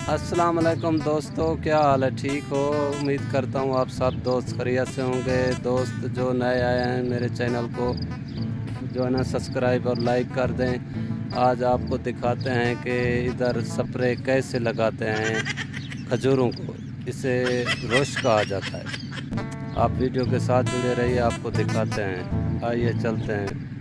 अस्सलाम वालेकुम दोस्तों, क्या हाल है? ठीक हो? उम्मीद करता हूँ आप सब दोस्त खैरियत से होंगे। दोस्त जो नए आए हैं मेरे चैनल को जो है ना सब्सक्राइब और लाइक कर दें। आज आपको दिखाते हैं कि इधर स्प्रे कैसे लगाते हैं खजूरों को। इसे रोश कहा जाता है। आप वीडियो के साथ जुड़े रहिए, आपको दिखाते हैं। आइए चलते हैं।